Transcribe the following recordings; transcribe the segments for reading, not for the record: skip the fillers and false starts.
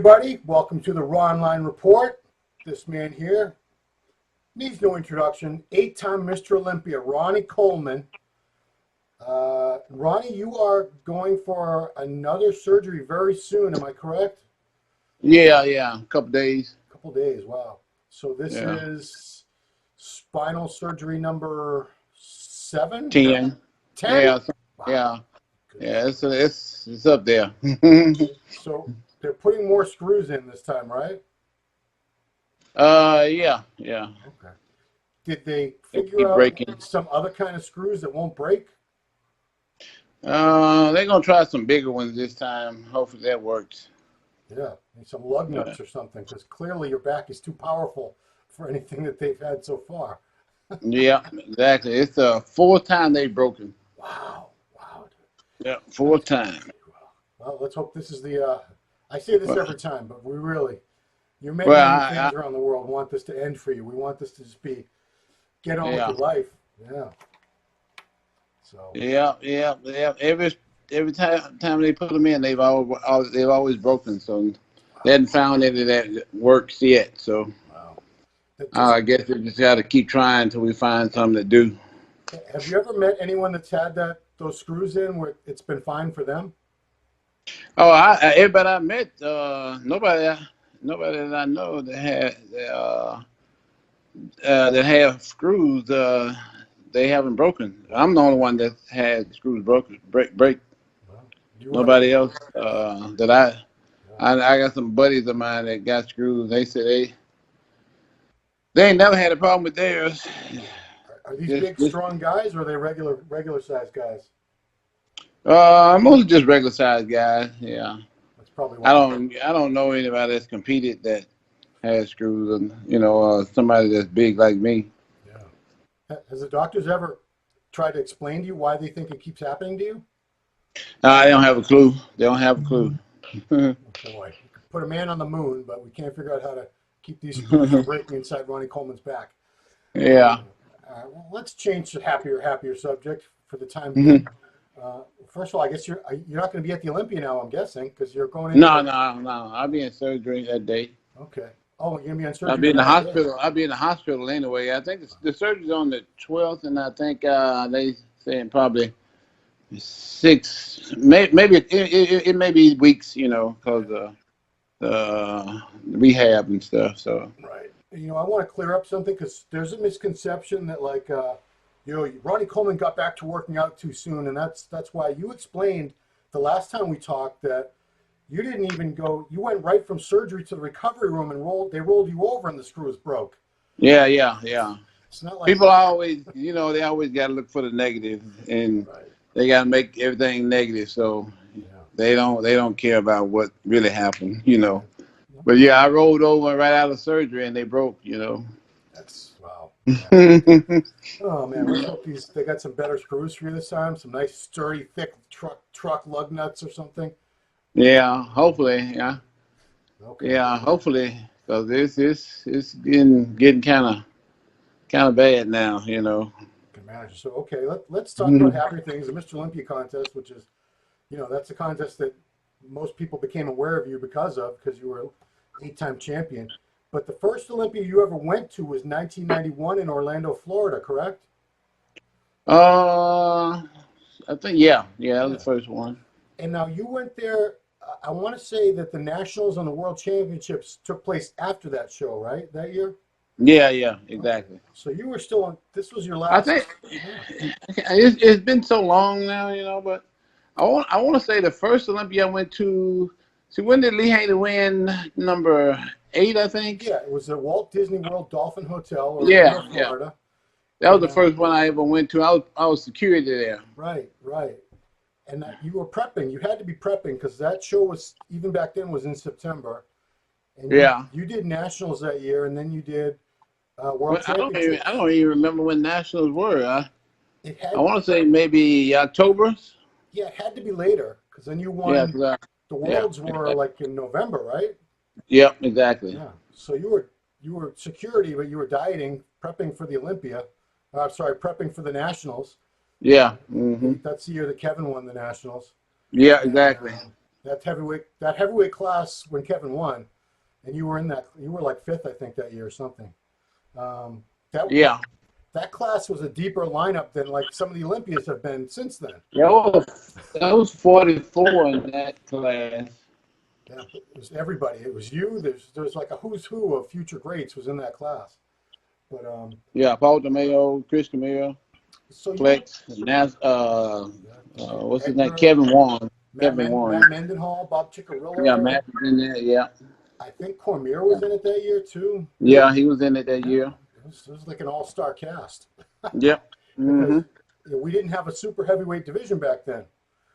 everybody. Welcome to the Ronline Report. This man here needs no introduction. 8-time Mr. Olympia, Ronnie Coleman. Ronnie, you are going for another surgery very soon. Am I correct? Yeah. A couple days. A couple days. Wow. So this is spinal surgery number 7? 10. 10? Yeah. Wow. Yeah. It's up there. So they're putting more screws in this time, right? Yeah. Okay. Did they Keep figure out breaking. some other kind of screws that won't break? They're gonna try some bigger ones this time. Hopefully that works. Yeah, and some lug nuts or something, because clearly your back is too powerful for anything that they've had so far. Yeah, exactly. It's the 4th time they've broken. Wow. Dude. Yeah, 4th time. Well, let's hope this is the. I say this every time, but we really, your many fans around the world want this to end for you. We want this to just get on with your life. Yeah. So. Yeah. Every time they put them in, they've always broken. So they hadn't found any that works yet. So I guess we just got to keep trying until we find something to do. Have you ever met anyone that's had those screws in where it's been fine for them? Oh, everybody I met, nobody that I know that have screws, they haven't broken. I'm the only one that had screws break. Well, Nobody else that I got some buddies of mine that got screws. They said they ain't never had a problem with theirs. Are these big, strong guys, or are they regular sized guys? Mostly just regular sized guys. Yeah. That's probably why. I don't know anybody that's competed that has screws, and somebody that's big like me. Yeah. Has the doctors ever tried to explain to you why they think it keeps happening to you? They don't have a clue. They don't have a clue. Boy, you could put a man on the moon, but we can't figure out how to keep these screws from breaking inside Ronnie Coleman's back. Yeah. Well, let's change to happier subject for the time being. First of all, I guess you're not going to be at the Olympia now, I'm guessing, because you're going in. No. I'll be in surgery that day. Okay. Oh, you're going to be in surgery. I'll be in the hospital. I'll be in the hospital anyway. I think the surgery's on the 12th, and I think they saying probably 6. Maybe it may be weeks, because the rehab and stuff. So. Right. I want to clear up something, because there's a misconception that Ronnie Coleman got back to working out too soon, and that's why you explained the last time we talked that you didn't even go. You went right from surgery to the recovery room and they rolled you over and the screws broke. Yeah. It's not like people always, they always got to look for the negative, and they got to make everything negative. So they don't care about what really happened, But yeah, I rolled over right out of surgery and they broke, That's wow. Oh man, let's hope they got some better screws for you this time. Some nice, sturdy, thick truck lug nuts or something. Yeah, hopefully. Yeah. Okay. Yeah, hopefully, because it's getting kind of bad now, Can imagine. So okay, let's talk about happier things. The Mr. Olympia contest, which is, that's a contest that most people became aware of you because you were 8-time champion. But the first Olympia you ever went to was 1991 in Orlando, Florida, correct? I think that was the first one. And now you went there. I want to say that the Nationals and the World Championships took place after that show, right? That year? Yeah, exactly. So you were still on. This was your last. I think it's been so long now, but I want to say the first Olympia I went to. See, when did Lee Haney win? Number 8, I think. Yeah, it was the Walt Disney World Dolphin Hotel, Florida. Yeah. That was the first one I ever went to. I was security there. Right. And you were prepping. You had to be prepping because that show was, even back then, was in September. And you did Nationals that year, and then you did World Championships. I don't even remember when Nationals were. I want to say maybe October. Yeah, it had to be later because then you won. Yeah, the Worlds were like in November, right? Yep, exactly. Yeah. So you were security, but you were dieting, prepping for the Olympia. Prepping for the Nationals. Yeah. That's the year that Kevin won the Nationals. Yeah, exactly. that heavyweight class when Kevin won, and you were in that. You were like fifth, I think, that year or something. That Yeah. that class was a deeper lineup than like some of the Olympias have been since then. That was 44 in that class. Yeah, it was everybody. It was you. There's like a who's who of future greats was in that class. But Yeah, Paul DeMayo, Chris Camille, so Flex, Nas, what's his name? Edgar, Kevin Warren. Kevin Matt Warren. Mendenhall, Bob Yeah, Ciccarello. Matt was in there. Yeah. I think Cormier was in it that year too. Yeah, he was in it that Yeah, year. it was like an all-star cast. Yep. Because we didn't have a super heavyweight division back then.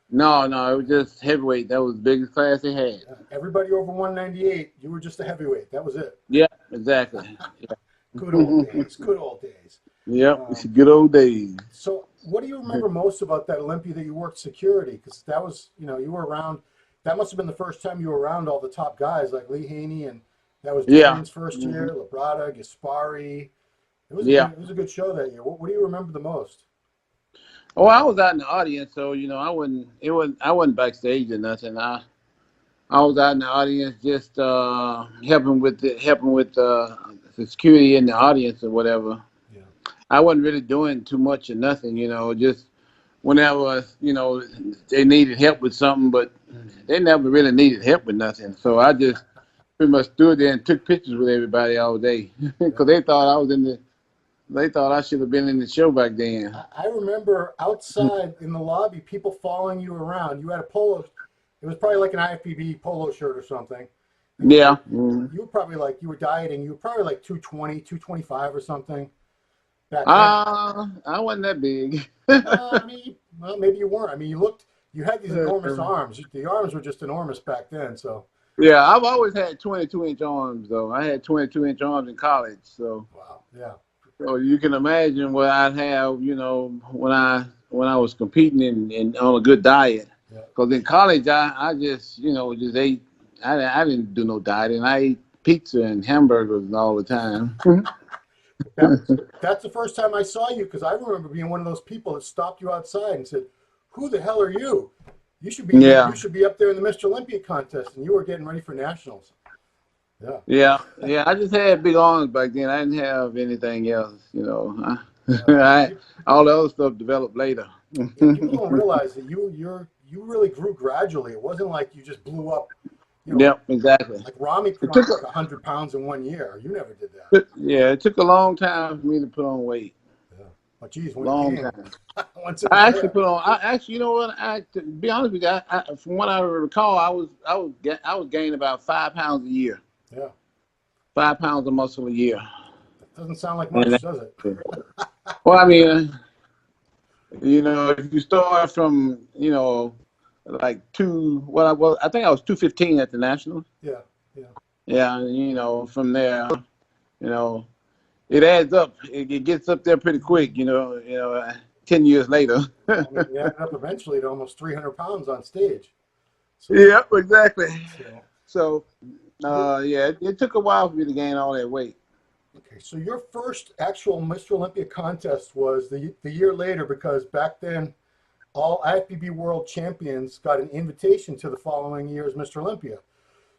No, it was just heavyweight. That was the biggest class they had. Everybody over 198, you were just a heavyweight. That was it. Yeah, exactly. Yeah. Good old days. Good old days. Yep, it's good old days. So, what do you remember most about that Olympia that you worked security? Because that was, you were around. That must have been the first time you were around all the top guys like Lee Haney, and that was Dorian's first year. Labrada, Gaspari. It was a good show that year. What do you remember the most? Oh, I was out in the audience, so I wasn't backstage or nothing. I was out in the audience just helping with the security in the audience or whatever. Yeah. I wasn't really doing too much or nothing, just whenever they needed help with something, but they never really needed help with nothing. So I just pretty much stood there and took pictures with everybody all day because they thought I was in the. They thought I should have been in the show back then. I remember outside in the lobby, people following you around. You had a polo. It was probably like an IFBB polo shirt or something. Yeah. You were probably you were dieting. You were probably like 220, 225 or something. Back then. I wasn't that big. Well, maybe you weren't. I mean, you had these enormous arms. The arms were just enormous back then. So. Yeah, I've always had 22-inch arms, though. I had 22-inch arms in college. So. Wow. Yeah. So you can imagine what I'd have, when I was competing and on a good diet. Because in college, I just, just ate. I didn't do no dieting. I ate pizza and hamburgers all the time. That's the first time I saw you, because I remember being one of those people that stopped you outside and said, "Who the hell are you? You should be up there in the Mr. Olympia contest," and you were getting ready for nationals. Yeah. I just had big arms back then. I didn't have anything else, all the other stuff developed later. People don't realize that you really grew gradually. It wasn't like you just blew up. Yep, exactly. Like Rami put on like 100 pounds in 1 year. You never did that. Yeah, it took a long time for me to put on weight. Yeah. But geez, long time. I actually put on. You know what? To be honest with you, from what I recall, I was gaining about 5 pounds a year. Yeah. 5 pounds of muscle a year. That doesn't sound like much, does it? Well, I mean, if you start from, like I think I was 215 at the Nationals. Yeah. Yeah, from there, it adds up. It gets up there pretty quick, 10 years later. You ended up eventually at almost 300 pounds on stage. So, yeah, exactly. So it took a while for me to gain all that weight. Okay, so your first actual Mr. Olympia contest was the year later, because back then all IFBB world champions got an invitation to the following year's Mr. Olympia.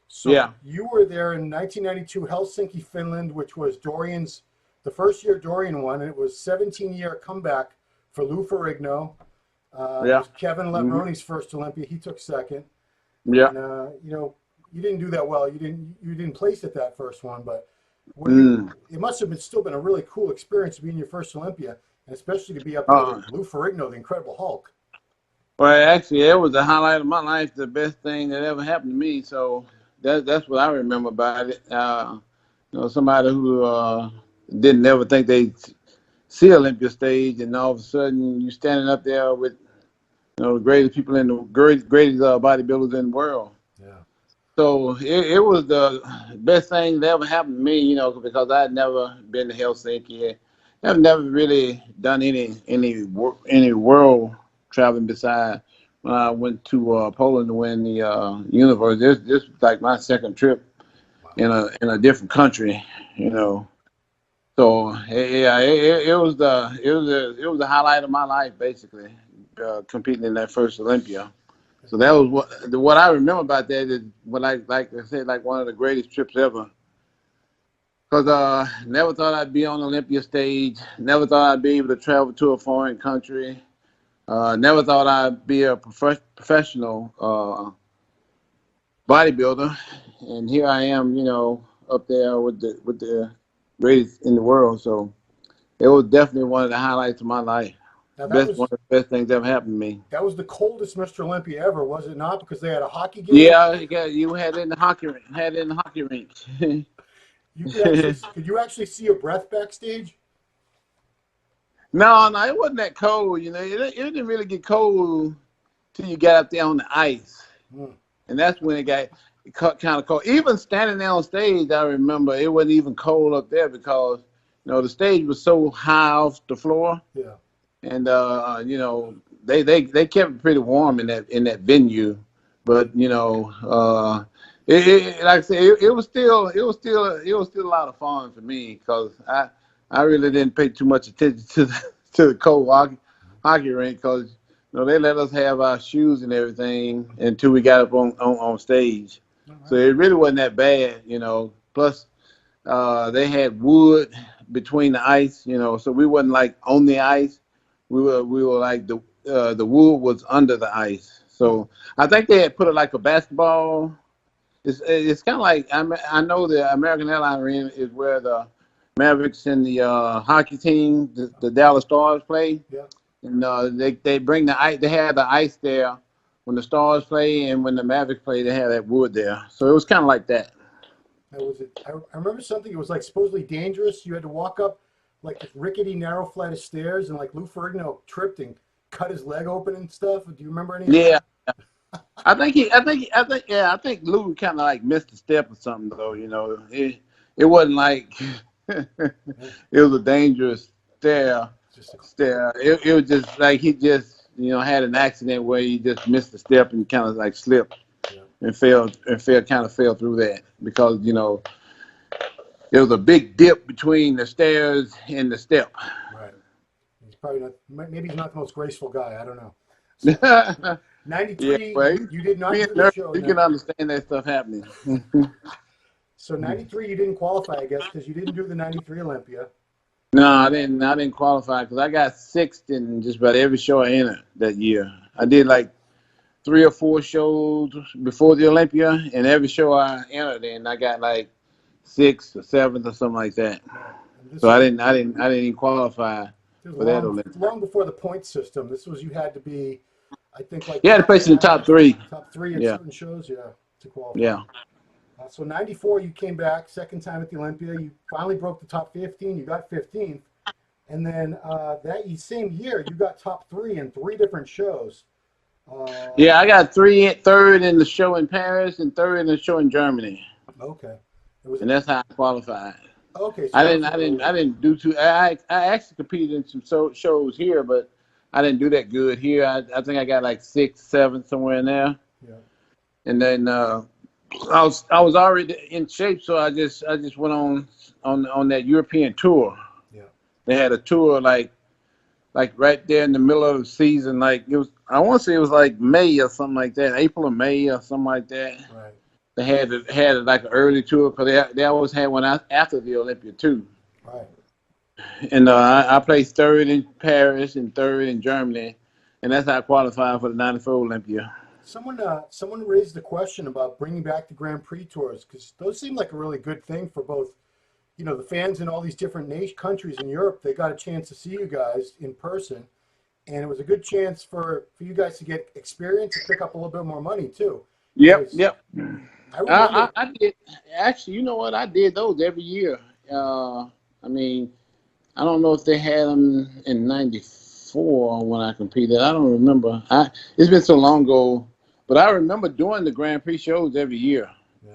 So you were there in 1992 Helsinki, Finland, which was the first year Dorian won, and it was 17-year comeback for Lou Ferrigno. It was Kevin Leveroni's first Olympia. He took second. Yeah. And, you didn't do that well. You didn't place at that first one, but it must have still been a really cool experience to be in your first Olympia, and especially to be up there with Lou Ferrigno, the Incredible Hulk. Well, actually, it was the highlight of my life, the best thing that ever happened to me. So that's what I remember about it. Somebody who didn't ever think they'd see Olympia stage, and all of a sudden you standing up there with the greatest people in the greatest bodybuilders in the world. Yeah. So it was the best thing that ever happened to me, because I had never been to Helsinki. I've never really done any world traveling besides when I went to Poland to win the universe. This was like my second trip in a different country, So it was the highlight of my life, basically, competing in that first Olympia. So that was what I remember about that is what like I said, like one of the greatest trips ever. Cause never thought I'd be on the Olympia stage. Never thought I'd be able to travel to a foreign country. Never thought I'd be a professional bodybuilder, and here I am, up there with the greatest in the world. So it was definitely one of the highlights of my life. Now One of the best things ever happened to me. that was the coldest Mr. Olympia ever, was it not? Because they had a hockey game. Yeah, you had it in the hockey rink. Could you actually see your breath backstage? No, it wasn't that cold. It didn't really get cold till you got up there on the ice, and that's when it got kind of cold. Even standing there on stage, I remember it wasn't even cold up there because the stage was so high off the floor. Yeah. And they kept it pretty warm in that venue, but like I said, it was still a lot of fun for me because I really didn't pay too much attention to the cold hockey rink because they let us have our shoes and everything until we got up on stage. Right. So it really wasn't that bad, Plus they had wood between the ice, so we wasn't like on the ice. We were like the wood was under the ice. So I think they had put it like a basketball. It's kind of like I know the American Airlines Arena is where the Mavericks and the hockey team, the Dallas Stars play. Yeah. And they bring the ice. They have the ice there when the Stars play, and when the Mavericks play, they have that wood there. So it was kind of like that. I remember something. It was like supposedly dangerous. You had to walk up like this rickety, narrow flight of stairs, and like Lou Ferrigno tripped and cut his leg open and stuff. Do you remember any of that? Yeah. I think Lou kind of like missed a step or something though. It wasn't like it was a dangerous stair. It was just like he just had an accident where he just missed a step and kind of like slipped and fell through that because there was a big dip between the stairs and the step. Right. He's probably not. Maybe he's not the most graceful guy. I don't know. So, 93. Yeah, well, you did not do the show. You can understand that stuff happening. So 93, you didn't qualify, I guess, because you didn't do the 93 Olympia. No, I didn't qualify because I got sixth in just about every show I entered that year. I did like 3 or 4 shows before the Olympia, and every show I entered in, I got like 6th or 7th or something like that. So I didn't even qualify for that Olympia. Long before the point system. This was, you had to be, I think, like you had to place in the top 3. Top 3 at certain shows, to qualify. Yeah. So 94, you came back, second time at the Olympia. You finally broke the top 15. You got 15th. And then that same year, you got top 3 in 3 different shows. Yeah, I got 3rd in the show in Paris and 3rd in the show in Germany. Okay. And that's how I qualified. Okay. So I didn't do too. I actually competed in some shows here, but I didn't do that good here. I think I got like 6th, 7th, somewhere in there. Yeah. And then I was already in shape, so I just went on that European tour. Yeah. They had a tour like right there in the middle of the season. Like it was, I want to say it was like May or something like that, April or May or something like that. Right. They had like an early tour because they always had one after the Olympia too. Right. And I placed 3rd in Paris and 3rd in Germany, and that's how I qualified for the '94 Olympia. Someone raised the question about bringing back the Grand Prix tours because those seem like a really good thing for both, the fans in all these different countries in Europe. They got a chance to see you guys in person, and it was a good chance for you guys to get experience and pick up a little bit more money too. Yep. I did. Actually, you know what? I did those every year. I mean, I don't know if they had them in '94 when I competed. I don't remember. It's been so long ago, but I remember doing the Grand Prix shows every year,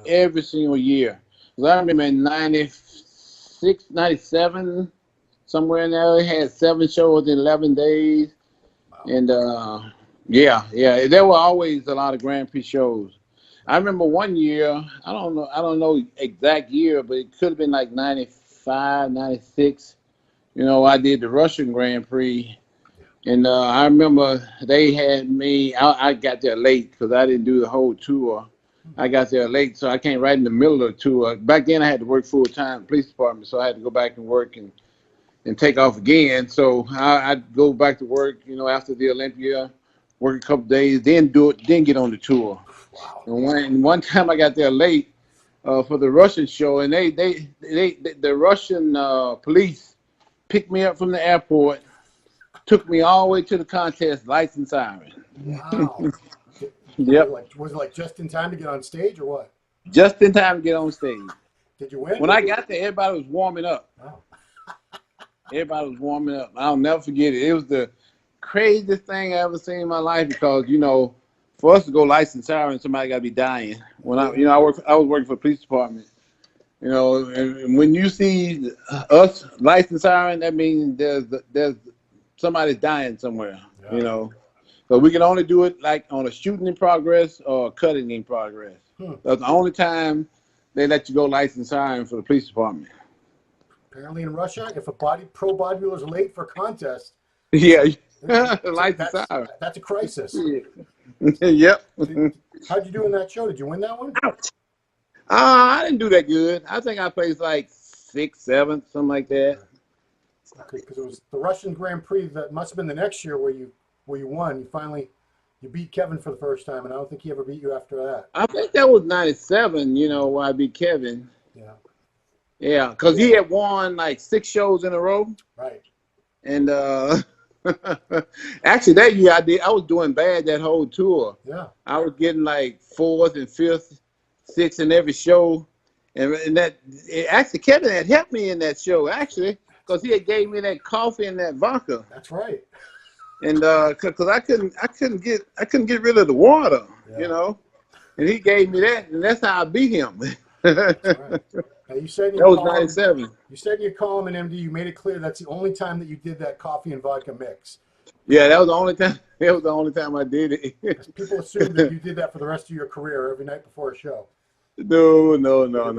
every single year. Because I remember in '96, '97, somewhere in there, they had 7 shows in 11 days. Wow. And there were always a lot of Grand Prix shows. I remember one year, I don't know exact year, but it could have been like 95, 96. I did the Russian Grand Prix And I remember they had me. I got there late because I didn't do the whole tour. I got there late, so I came right in the middle of the tour. Back then, I had to work full time, police department, so I had to go back and work and take off again. So I'd go back to work, after the Olympia, work a couple days, then get on the tour. Wow. And one time I got there late for the Russian show, and the Russian police picked me up from the airport, took me all the way to the contest, lights and siren. Wow. Yep. Was it like just in time to get on stage or what? Just in time to get on stage. Did you win? When I got there, everybody was warming up. Wow. Everybody was warming up. I'll never forget it. It was the craziest thing I ever seen in my life because, for us to go lights and siren, somebody got to be dying. When I was working for the police department. And when you see us lights and siren, that means there's somebody's dying somewhere. Yeah. So we can only do it like on a shooting in progress or a cutting in progress. That's the only time they let you go lights and siren for the police department. Apparently in Russia, if a pro bodybuilder is late for a contest, Yeah, lights and siren. That's a crisis. Yep. How'd you do in that show? Did you win that one? I didn't do that good. I think I placed like 6th, 7th, something like that. Because it was the Russian Grand Prix that must have been the next year where you won. You beat Kevin for the first time, and I don't think he ever beat you after that. I think that was 97, where I beat Kevin. Yeah. Yeah, because he had won like 6 shows in a row. Right. And actually that year I was doing bad that whole tour. Yeah. I was getting like 4th and 5th, 6th in every show. And actually Kevin had helped me in that show, actually, because he had gave me that coffee and that vodka. That's right. And because I couldn't get rid of the water, and he gave me that, and that's how I beat him. That's right. Now you said that was 97. You said in your column in MD, you made it clear that's the only time that you did that coffee and vodka mix. Yeah, that was the only time. That was the only time I did it. People assume that you did that for the rest of your career, every night before a show. No.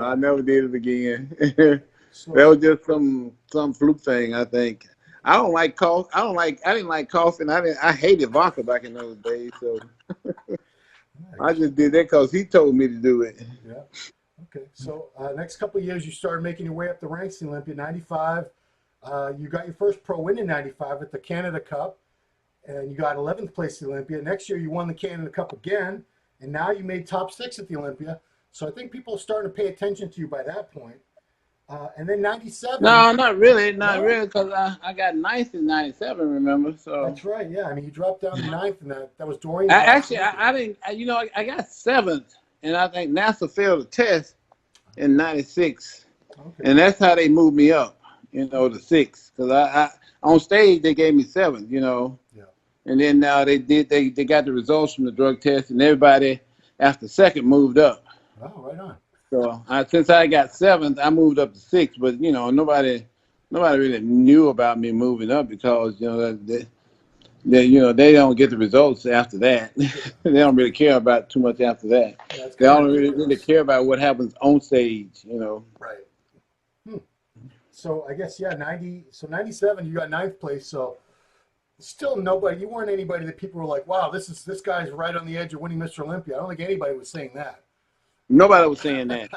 I never did it again. That was just some fluke thing, I think. I don't like coffee. I didn't like coffee, and I hated vodka back in those days. So I just did that because he told me to do it. Yeah. Okay. So next couple of years, you started making your way up the ranks in Olympia. 95, you got your first pro win in 95 at the Canada Cup, and you got 11th place at Olympia. Next year, you won the Canada Cup again, and now you made top 6 at the Olympia. So I think people are starting to pay attention to you by that point. And then 97. No, not really, because I got 9th in 97. Remember? So that's right. Yeah, I mean, you dropped down to 9th, and that was Dorian. I didn't. I got 7th, and I think NASA failed the test in 96, and that's how they moved me up, to 6th. Because I on stage they gave me 7th, Yeah. And then now they got the results from the drug test, and everybody after 2nd moved up. Oh, right on. So since I got 7th, I moved up to 6th. But nobody really knew about me moving up because they don't get the results after that. They don't really care about too much after that. They don't really care about what happens on stage. Right. So I guess 97, you got 9th place. So still nobody. You weren't anybody that people were like, wow, this guy's right on the edge of winning Mr. Olympia. I don't think anybody was saying that. Nobody was saying that.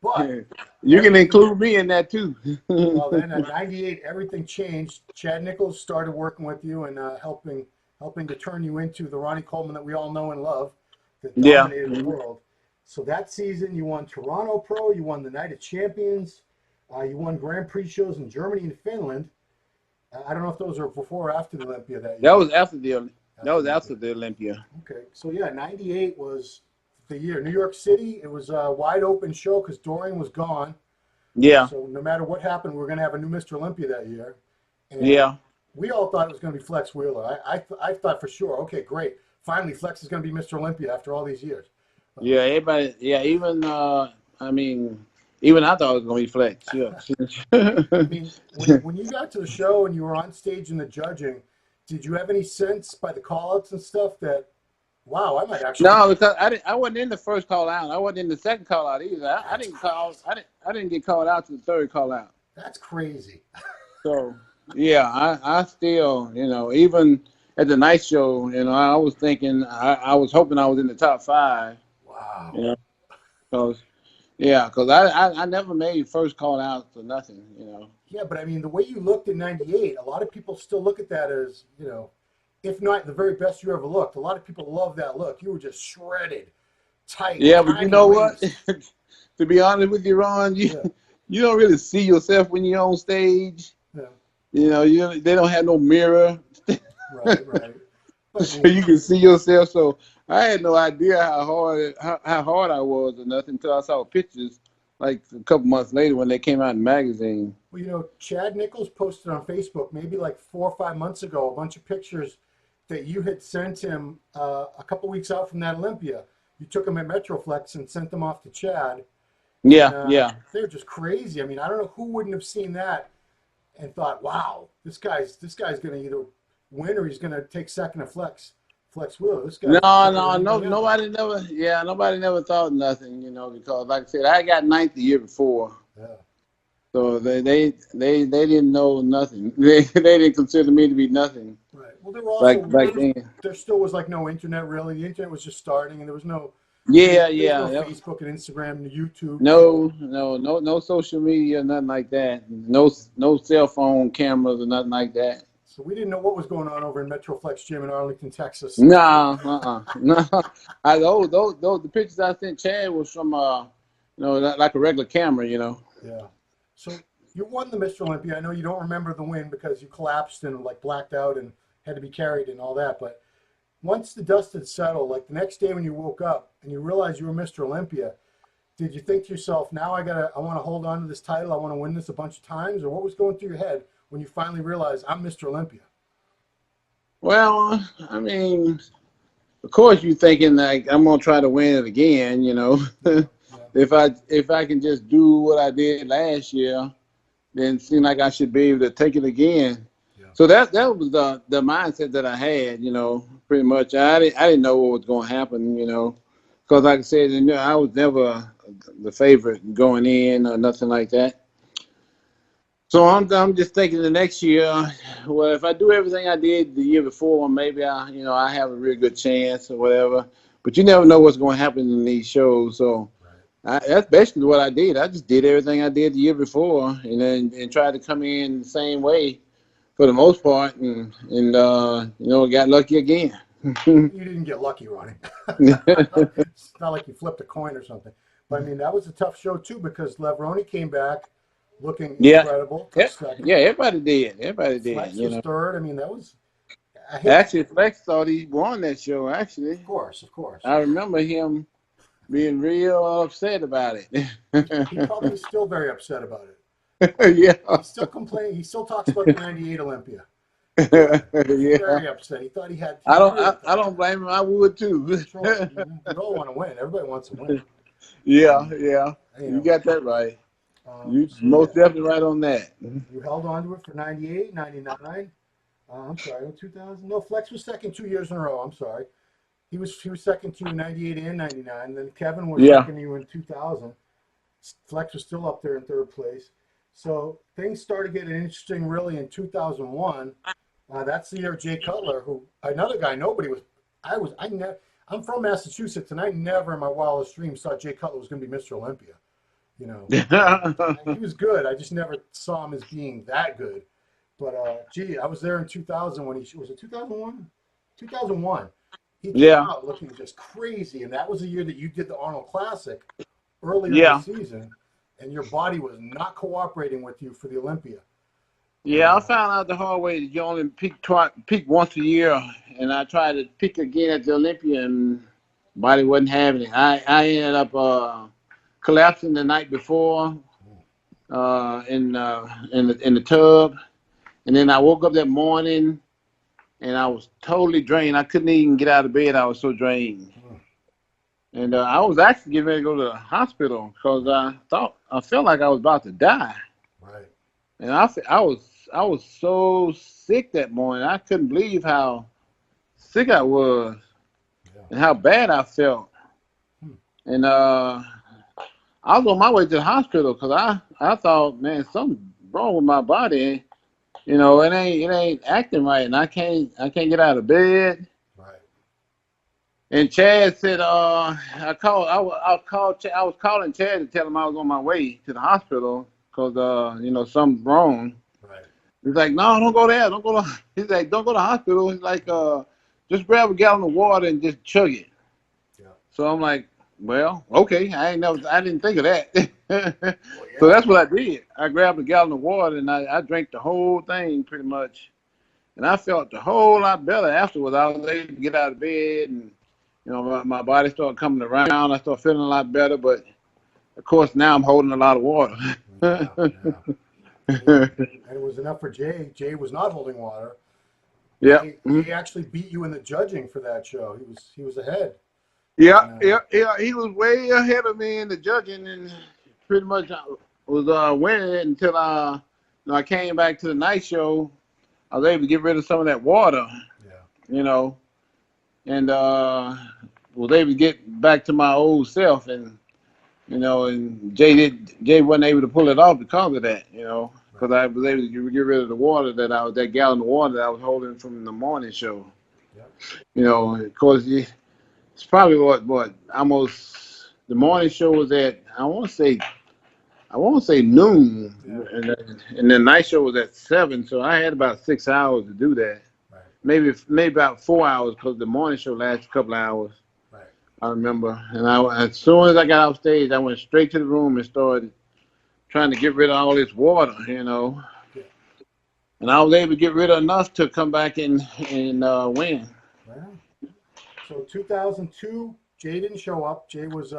But you can include me in that too. Well, then at 98, everything changed. Chad Nichols started working with you and helping to turn you into the Ronnie Coleman that we all know and love, that dominated the world. So that season, you won Toronto Pro, you won the Night of Champions, you won Grand Prix shows in Germany and Finland. I don't know if those are before or after the Olympia that year. That was after the Olympia. Okay, so 98 was the year. New York City, it was a wide open show because Dorian was gone. Yeah. So no matter what happened, we were going to have a new Mr. Olympia that year. And we all thought it was going to be Flex Wheeler. I thought for sure, okay, great. Finally, Flex is going to be Mr. Olympia after all these years. Yeah, everybody. Yeah, even I thought it was going to be Flex. Yeah. I mean, when you got to the show and you were on stage in the judging, did you have any sense by the call-outs and stuff that, wow, I might actually... No, because I wasn't in the first call-out. I wasn't in the second call-out either. I didn't get called out to the third call-out. That's crazy. So I still, even at the night show, I was thinking, I was hoping I was in the top 5, Wow. you know, because I never made first call out or nothing. Yeah, but I mean, the way you looked in '98, a lot of people still look at that as, if not the very best you ever looked. A lot of people love that look. You were just shredded, tight, Yeah, but you tiny know what? waist. To be honest with you, Ron, Yeah, you don't really see yourself when you're on stage. yeah, They don't have no mirror, right, right. But I so mean, you can see yourself. So I had no idea how hard I was or nothing until I saw pictures like a couple months later when they came out in the magazine. well, Chad Nichols posted on Facebook maybe like 4 or 5 months ago a bunch of pictures that you had sent him a couple weeks out from that Olympia. You took them at Metroflex and sent them off to Chad, and Yeah, yeah. they're just crazy. I mean, I don't know who wouldn't have seen that and thought, "Wow, this guy's going to either win or he's going to take second to Flex Wheeler. This No, guy's better than no, anybody else." nobody never thought nothing, because like I said, I got ninth the year before. Yeah. So they didn't know nothing. They didn't consider me to be nothing Right. Well, there were also back then. there still was like no internet really. The internet was just starting, and there was no Yeah, there was yeah. no Facebook and Instagram and YouTube. So No social media, nothing like that. No cell phone cameras or nothing like that. so we didn't know what was going on over in Metroflex Gym in Arlington, Texas. No, no. Those the pictures I sent Chad was from like a regular camera. Yeah. So you won the Mr. Olympia. I know you don't remember the win because you collapsed and like blacked out and had to be carried and all that. But once the dust had settled, like the next day when you woke up and you realized you were Mr. Olympia, did you think to yourself, now I want to hold on to this title. I want to win this a bunch of times? Or what was going through your head when you finally realized I'm Mr. Olympia? Well, I mean, of course you're thinking like I'm gonna try to win it again. Yeah. If I can just do what I did last year, then it seemed like I should be able to take it again. Yeah. So that was the mindset that I had, pretty much. I didn't know what was going to happen, because like I said, I was never the favorite going in or nothing like that. So I'm just thinking the next year, well, if I do everything I did the year before, maybe I have a real good chance or whatever. But you never know what's going to happen in these shows. So that's basically what I did. I just did everything I did the year before, and tried to come in the same way for the most part, and got lucky again. You didn't get lucky, Ronnie. It's not like you flipped a coin or something. But I mean, that was a tough show too because Levroni came back looking incredible. Yeah, yeah, everybody did. Everybody did. Flex was third. I mean, that was. Actually, Flex thought he won that show. Actually, of course. I remember him being real upset about it. He probably is still very upset about it. Yeah. He's still complaining. He still talks about the '98 Olympia. Yeah. Very upset. He thought he had. I don't blame him. I would too. Sure. We all want to win. Everybody wants to win. Yeah. You got that right. You most definitely right on that. You held on to it for '98, '99. I'm sorry, 2000. No, Flex was second 2 years in a row. I'm sorry. He was second to you in '98 and '99. And then Kevin was second to you in 2000. Flex was still up there in third place. So things started getting interesting really in 2001. That's the year Jay Cutler, who another guy nobody was. I'm from Massachusetts, and I never in my wildest dreams thought Jay Cutler was going to be Mr. Olympia. He was good. I just never saw him as being that good. But I was there in 2000 when was it 2001? 2001. He came out looking just crazy, and that was the year that you did the Arnold Classic earlier in the season, and your body was not cooperating with you for the Olympia. Yeah, I found out the hard way that you only peak once a year, and I tried to peak again at the Olympia, and body wasn't having it. I ended up collapsing the night before in the tub, and then I woke up that morning, and I was totally drained. I couldn't even get out of bed. I was so drained. And I was actually getting ready to go to the hospital because I felt like I was about to die. Right. And I was so sick that morning. I couldn't believe how sick I was and how bad I felt. And I was on my way to the hospital because I thought, man, something wrong with my body. it ain't acting right, and I can't get out of bed. Right. And Chad said, I was calling Chad to tell him I was on my way to the hospital because something's wrong. Right. He's like, no, don't go there, don't go to. He's like, don't go to the hospital. He's like, just grab a gallon of water and just chug it. Yeah. So I'm like, well, okay, I didn't think of that. Well, yeah. So that's what I did. I grabbed a gallon of water and I drank the whole thing pretty much, and I felt a whole lot better afterwards. I was able to get out of bed, and my body started coming around. I started feeling a lot better, but of course now I'm holding a lot of water. Yeah, yeah. And it was enough for Jay. Jay was not holding water. Yeah. He actually beat you in the judging for that show. He was ahead. Yeah. He was way ahead of me in the judging, and pretty much I was winning it until I came back to the night show. I was able to get rid of some of that water. Yeah. And was able to get back to my old self, and and Jay wasn't able to pull it off because of that, because I was able to get rid of the water that gallon of water that I was holding from the morning show. Yeah. Of course, it's probably what almost the morning show was at I want to say noon, Yeah. and the night show was at 7, so I had about 6 hours to do that. Right. Maybe about 4 hours because the morning show lasted a couple of hours. Right. I remember, and as soon as I got off stage, I went straight to the room and started trying to get rid of all this water, Yeah. and I was able to get rid of enough to come back and win. Wow. So 2002, Jay didn't show up. Jay was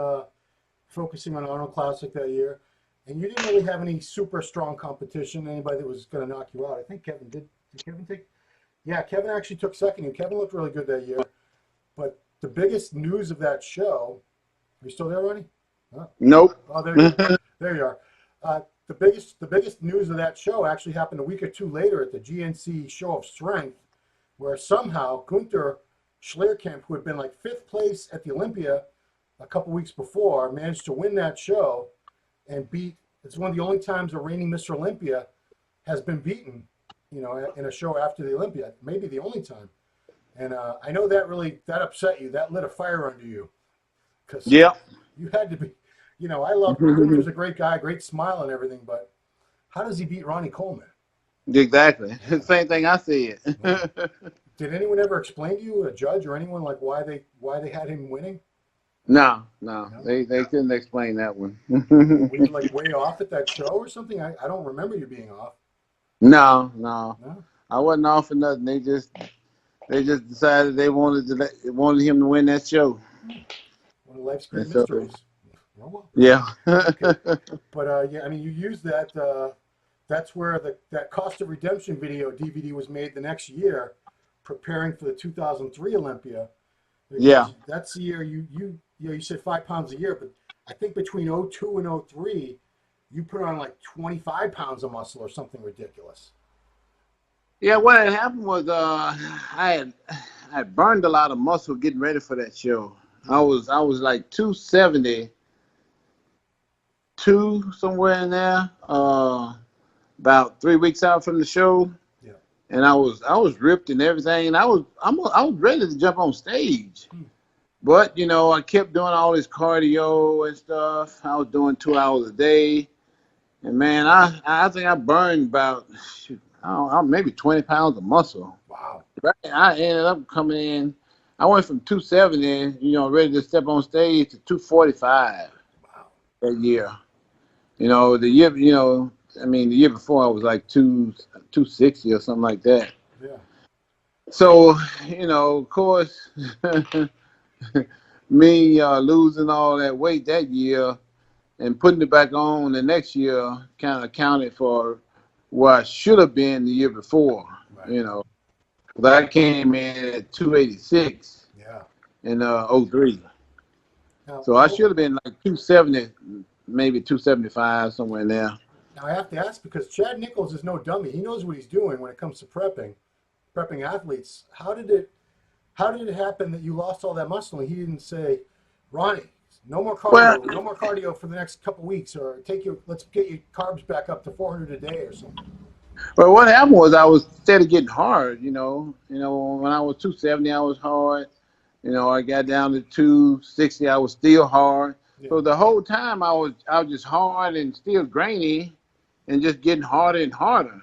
focusing on Arnold Classic that year, and you didn't really have any super strong competition. Anybody that was going to knock you out. I think Kevin did. Did Kevin take? Yeah, Kevin actually took second, and Kevin looked really good that year. But the biggest news of that show, are you still there, Ronnie? Huh? Nope. Oh, there you are. There you are. The biggest news of that show actually happened a week or two later at the GNC Show of Strength, where somehow Gunther Schleierkamp, who had been like 5th place at the Olympia a couple weeks before, managed to win that show and beat. It's one of the only times a reigning Mr. Olympia has been beaten, in a show after the Olympia. Maybe the only time. And I know that upset you. That lit a fire under you. Because you had to be, I love Gunther's a great guy, great smile and everything, but how does he beat Ronnie Coleman? Exactly. Same thing I said. Did anyone ever explain to you, a judge or anyone, like why they had him winning? No. They couldn't explain that one. Were you like way off at that show or something? I don't remember you being off. No. I wasn't off for nothing. They just decided they wanted him to win that show. One of life's great mysteries. Yeah. Okay. But yeah, I mean, you used that. That's where that Cost of Redemption video DVD was made the next year, preparing for the 2003 Olympia. Yeah. That's the year you said 5 pounds a year, but I think between 02 and 03, you put on like 25 pounds of muscle or something ridiculous. Yeah, what had happened was I had burned a lot of muscle getting ready for that show. I was like 272 somewhere in there, about 3 weeks out from the show. Yeah. And I was ripped and everything, and I was ready to jump on stage. But I kept doing all this cardio and stuff. I was doing 2 hours a day, and man, I think I burned about maybe 20 pounds of muscle. Wow. I ended up coming in. I went from 270, ready to step on stage, to 245. Wow. That year. The year before I was like 260 or something like that. Yeah. So, of course, me losing all that weight that year and putting it back on the next year kind of accounted for where I should have been the year before. Right. But I came in at 286 in 03. Now, so I should have been like 270, maybe 275, somewhere in there. Now I have to ask, because Chad Nichols is no dummy. He knows what he's doing when it comes to prepping athletes. How did it happen that you lost all that muscle and he didn't say, Ronnie, no more cardio for the next couple weeks, or let's get your carbs back up to 400 a day or something? But what happened was I was steady getting hard. When I was 270, I was hard. I got down to 260, I was still hard. Yeah. So the whole time I was just hard and still grainy, and just getting harder and harder.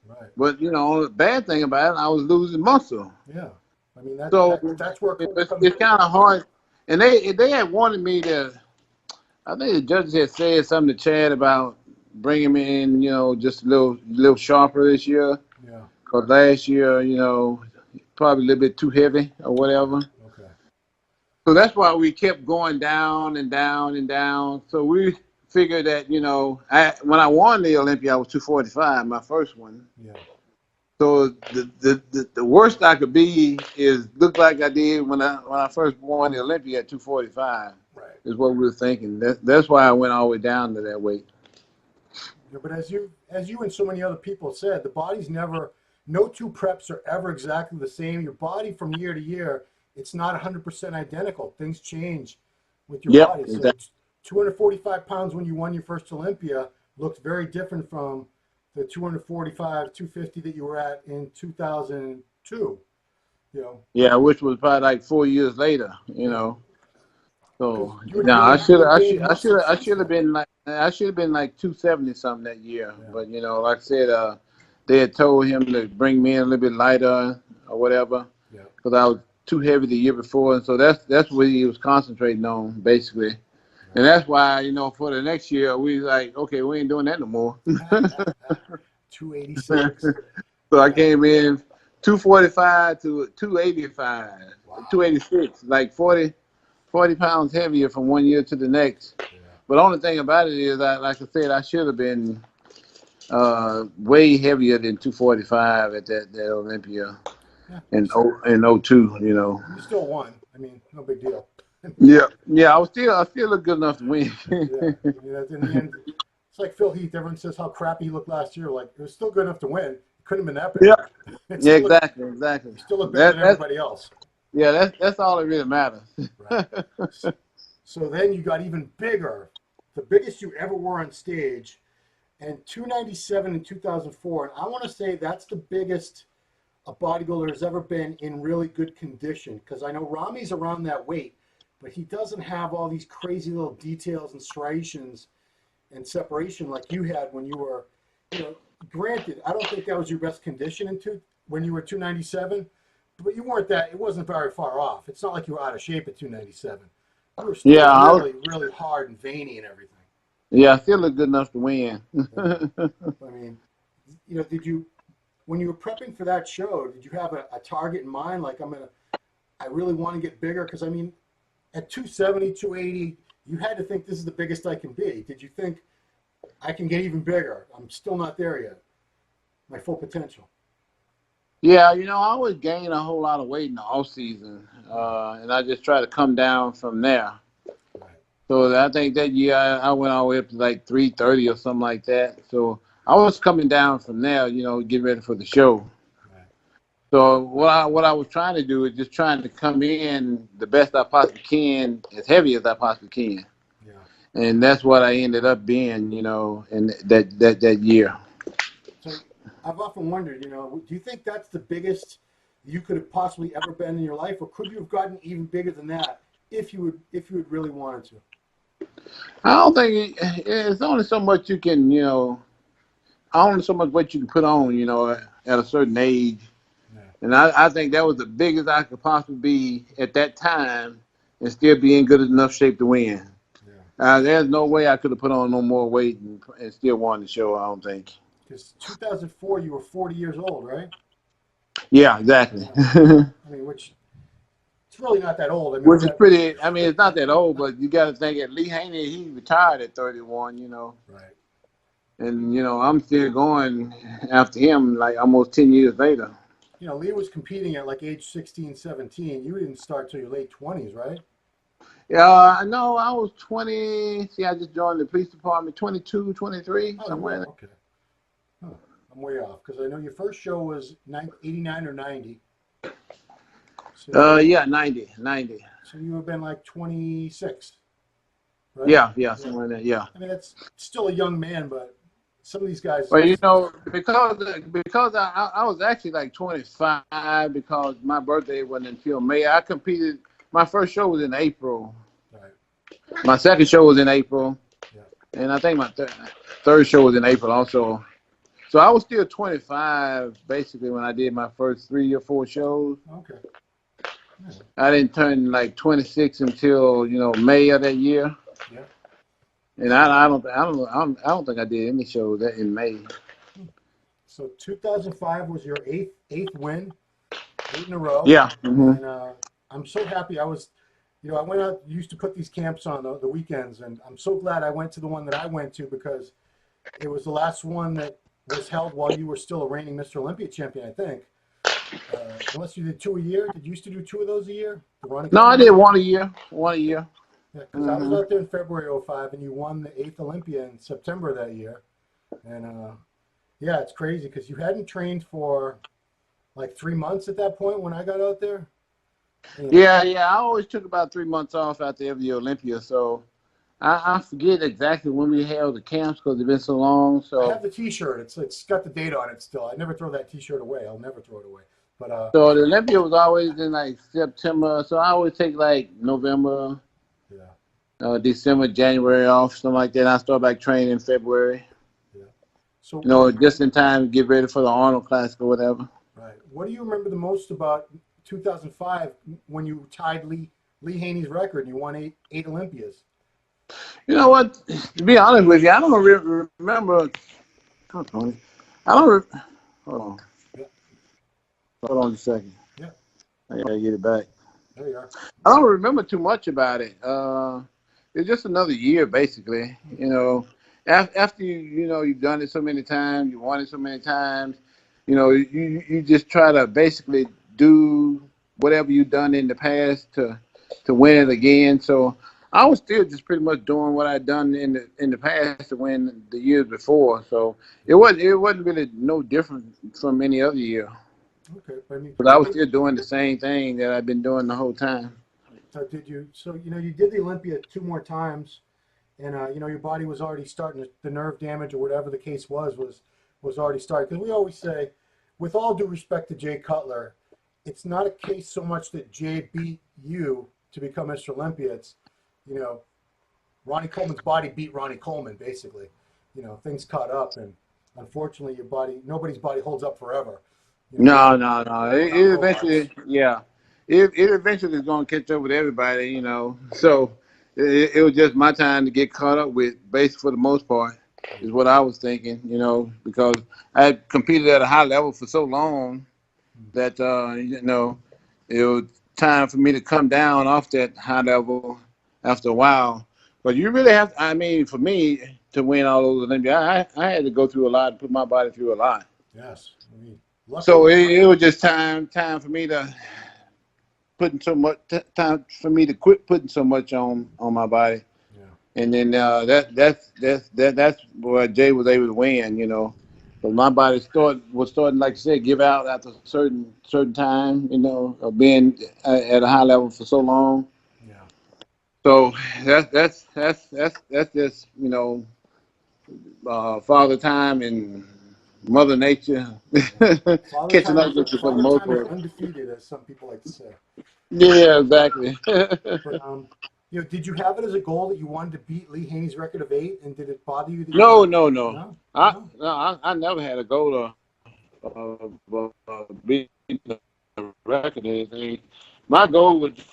Right. But the bad thing about it, I was losing muscle. Yeah. I mean So that's where it comes it's kind of hard. And they had wanted me to. I think the judges had said something to Chad about bringing me in, just a little sharper this year. Yeah. Because last year, probably a little bit too heavy or whatever. Okay. So that's why we kept going down and down and down. So we figured that, when I won the Olympia, I was 245, my first one. Yeah. So the worst I could be is look like I did when I first won the Olympia at 245. Right. Is what we were thinking. That's why I went all the way down to that weight. Yeah, but as you and so many other people said, the body's no two preps are ever exactly the same. Your body from year to year, it's not 100% identical. Things change with your body. So exactly. 245 pounds when you won your first Olympia looked very different from the 245, 250 that you were at in 2002. Yeah, which was probably like 4 years later. So now I should have been like 270 something that year. Yeah. But like I said, they had told him to bring me in a little bit lighter or whatever, because I was too heavy the year before, and so that's what he was concentrating on basically. Right. And that's why for the next year we like, okay, we ain't doing that no more. 286. So I came in 245 to 285, wow. 286, like 40 pounds heavier from one year to the next. Yeah. But the only thing about it is, like I said, I should have been way heavier than 245 at that Olympia in 02. You still won. I mean, no big deal. Yeah. I still look good enough to win. Yeah. I mean, in the end, it's like Phil Heath. Everyone says how crappy he looked last year. Like, it was still good enough to win. It couldn't have been that bad. Yeah, exactly. You still look better than everybody else. Yeah, that's all that really matters. Right. So then you got even bigger, the biggest you ever were on stage, and 297 in 2004. And I want to say that's the biggest a bodybuilder has ever been in really good condition, because I know Rami's around that weight, but he doesn't have all these crazy little details and striations and separation like you had when you were, granted, I don't think that was your best condition when you were 297. But you weren't it wasn't very far off. It's not like you were out of shape at 297. You were still really hard and veiny and everything. Yeah, I still look good enough to win. I mean, when you were prepping for that show, did you have a target in mind? Like, I really want to get bigger? Because, I mean, at 270, 280, you had to think this is the biggest I can be. Did you think I can get even bigger? I'm still not there yet. My full potential. Yeah, I always gain a whole lot of weight in the off season, and I just try to come down from there. Right. So I think that year I went all the way up to like 330 or something like that. So I was coming down from there, getting ready for the show. Right. So what I was trying to do is just trying to come in the best I possibly can, as heavy as I possibly can. Yeah. And that's what I ended up being, in that year. I've often wondered, do you think that's the biggest you could have possibly ever been in your life, or could you have gotten even bigger than that if you had really wanted to? I don't think it's only so much you can, only so much weight you can put on, at a certain age. Yeah. And I think that was the biggest I could possibly be at that time and still be in good enough shape to win. Yeah. There's no way I could have put on no more weight and still won the show, I don't think. Because 2004, you were 40 years old, right? Yeah, exactly. I mean, which it's really not that old. Which is pretty. I mean, it's not that old, but you got to think that Lee Haney, he retired at 31. Right. And I'm still going after him, like almost 10 years later. Lee was competing at like age 16, 17. You didn't start till your late 20s, right? Yeah, no, I was 20. See, I just joined the police department, 22, 23, somewhere. Okay. Huh. I'm way off, because I know your first show was 89 or 90. So, yeah, 90. So you have been like 26, right? Yeah, somewhere in there, yeah. I mean, that's still a young man, but some of these guys. Well, you know, because I was actually like 25 because my birthday wasn't until May. I competed. My first show was in April. Right. My second show was in April, Yeah. and I think my third show was in April also. So I was still 25 basically when I did my first 3 or 4 shows. Okay. Yeah. I didn't turn like 26 until May of that year. Yeah. And I don't think I did any shows that in May. So 2005 was your eighth win, 8 in a row. Yeah. Mm-hmm. And I'm so happy. I went out, used to put these camps on the weekends, and I'm so glad I went to the one that I went to because it was the last one that was held while you were still a reigning Mr. Olympia champion, I think. Unless you did 2 a year. Did you used to do 2 of those a year? No, I did 1 a year. 1 a year. Yeah, because I was out there in February '05, and you won the 8th Olympia in September that year. And yeah, it's crazy because you hadn't trained for like 3 months at that point when I got out there. Yeah. I always took about 3 months off after every Olympia, so I forget exactly when we held the camps because it's been so long. So I have the T-shirt. It's got the date on it still. I never throw that T-shirt away. I'll never throw it away. But so the Olympia was always in like September, so I always take like November, December, January off, something like that. And I start back training in February. Yeah. So just in time to get ready for the Arnold Classic or whatever. Right. What do you remember the most about 2005 when you tied Lee Haney's record and you won eight Olympias? You know what? To be honest with you, I don't remember. Hold on. Yeah. Hold on a second. Yeah. I gotta get it back. There you are. I don't remember too much about it. It's just another year, basically. After you've done it so many times, you won it so many times. You just try to basically do whatever you've done in the past to win it again. So I was still just pretty much doing what I'd done in the past to win the years before. So it wasn't really no different from any other year. Okay, but I was still doing the same thing that I've been doing the whole time. So did you? So you did the Olympia 2 more times, and your body was already starting the nerve damage or whatever the case was already started. Because we always say, with all due respect to Jay Cutler, it's not a case so much that Jay beat you to become Mr. Olympia. It's Ronnie Coleman's body beat Ronnie Coleman basically. Things caught up, and unfortunately, nobody's body holds up forever. No. It eventually, it eventually is going to catch up with everybody, So it was just my time to get caught up with, basically for the most part, is what I was thinking, because I had competed at a high level for so long that, it was time for me to come down off that high level after a while. But you really have, for me to win all those Olympias, I had to go through a lot, put my body through a lot. Yes. So it was just time for me to quit putting so much on my body. Yeah. And then that's where Jay was able to win, But my body was starting, like I said, give out after a certain time, of being at a high level for so long. Yeah. So that's just Father Time and Mother Nature catching up with you for the most part. Undefeated, as some people like to say. Yeah, exactly. But did you have it as a goal that you wanted to beat Lee Haney's record of 8, and did it bother you? No. I never had a goal of beating the record or anything. My goal was to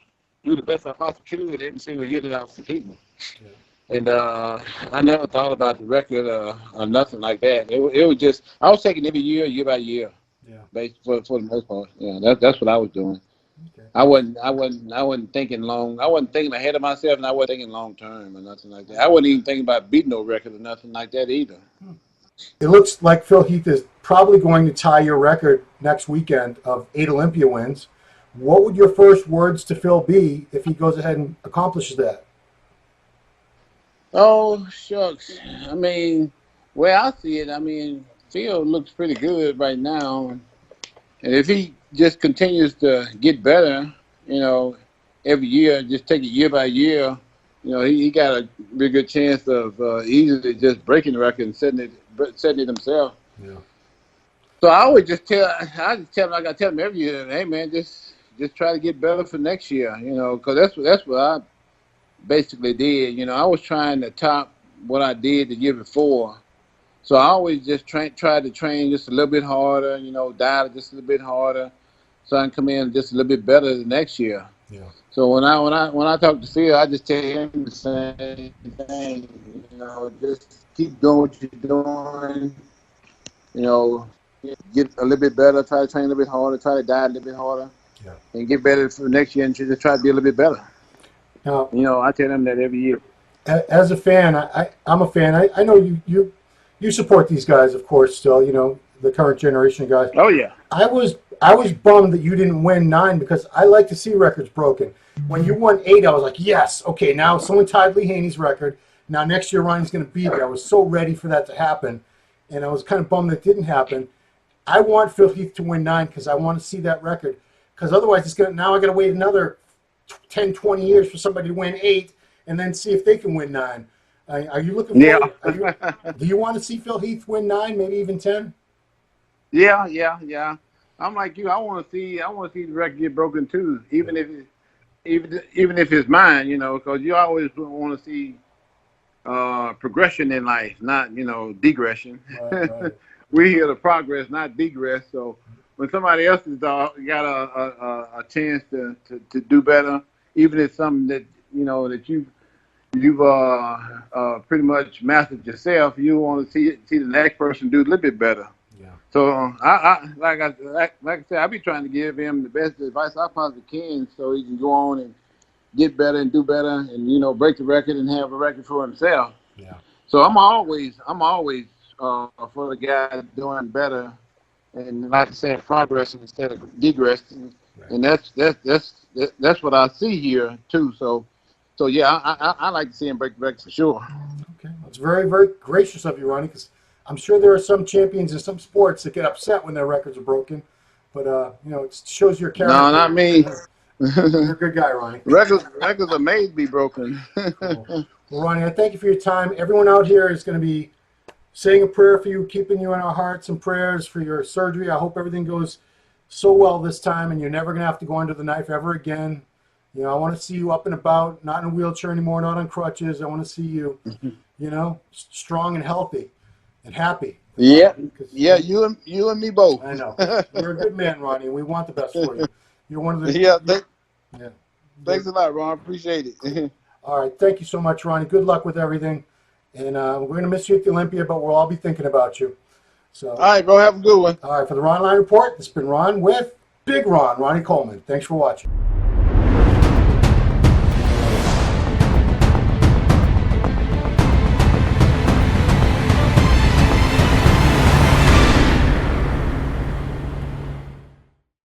do the best I possibly could every single year that I was competing. Yeah. And I never thought about the record or nothing like that. It was just, I was taking every year by year. Yeah. Based for the most part. Yeah, that's what I was doing. Okay. I wasn't thinking long. I wasn't thinking ahead of myself, and I wasn't thinking long term or nothing like that. I wasn't even thinking about beating no record or nothing like that either. It looks like Phil Heath is probably going to tie your record next weekend of 8 Olympia wins. What would your first words to Phil be if he goes ahead and accomplishes that? Oh, shucks. Where I see it, Phil looks pretty good right now. And if he just continues to get better, every year, just take it year by year, he got a really good chance of easily just breaking the record and setting it setting it themselves. Yeah. So I just tell them, like I tell them every year, hey man, just try to get better for next year, you know, because that's what I basically did. You know, I was trying to top what I did the year before. So I always just tried to train just a little bit harder, you know, diet just a little bit harder, so I can come in just a little bit better the next year. Yeah. So when I talk to Phil, I just tell him the same thing. You know, just keep doing what you're doing. You know, get a little bit better. Try to train a little bit harder. Try to diet a little bit harder, and get better for next year. And just try to be a little bit better. Now, you know, I tell them that every year. As a fan, I'm a fan. I know you support these guys, of course. Still, you know, the current generation guys. Oh yeah. I was bummed that you didn't win 9 because I like to see records broken. When you won 8, I was like, yes, okay, now someone tied Lee Haney's record. Now next year Ronnie's going to beat it. I was so ready for that to happen, and I was kind of bummed that it didn't happen. I want Phil Heath to win 9 because I want to see that record. Because otherwise, now I got to wait another 10, 20 years for somebody to win 8, and then see if they can win 9. Are you looking forward? Yeah. Do you want to see Phil Heath win 9, maybe even 10? Yeah. I'm like you. I want to see the record get broken too, even if it's mine. You know, because you always want to see progression in life, not degression. Right. We're here to progress, not degress. So when somebody else has got a chance to do better, even if it's something that that you've pretty much mastered yourself, you want to see the next person do a little bit better. Yeah. So I like I said, I be trying to give him the best advice I possibly can, so he can go on and get better and do better, and break the record and have a record for himself. Yeah. So I'm always for the guy doing better, and like I said, progressing instead of degressing, right. And that's what I see here too. So yeah, I like to see him break the record for sure. Okay, that's very, very gracious of you, Ronnie, because I'm sure there are some champions in some sports that get upset when their records are broken, but it shows your character. No, not me. You're a good guy, Ronnie. Records are made to be broken. Cool. Well, Ronnie, I thank you for your time. Everyone out here is going to be saying a prayer for you, keeping you in our hearts and prayers for your surgery. I hope everything goes so well this time, and you're never going to have to go under the knife ever again. I want to see you up and about, not in a wheelchair anymore, not on crutches. I want to see you, strong and healthy and happy. Yeah, you and me both. I know. You're a good man, Ronnie, and we want the best for you. You're one of the... Yeah. Thanks a lot, Ron. Appreciate it. All right. Thank you so much, Ronnie. Good luck with everything. And we're going to miss you at the Olympia, but we'll all be thinking about you. So. All right, bro. Have a good one. All right. For the Ronline Report, this has been Ron with Big Ron, Ronnie Coleman. Thanks for watching.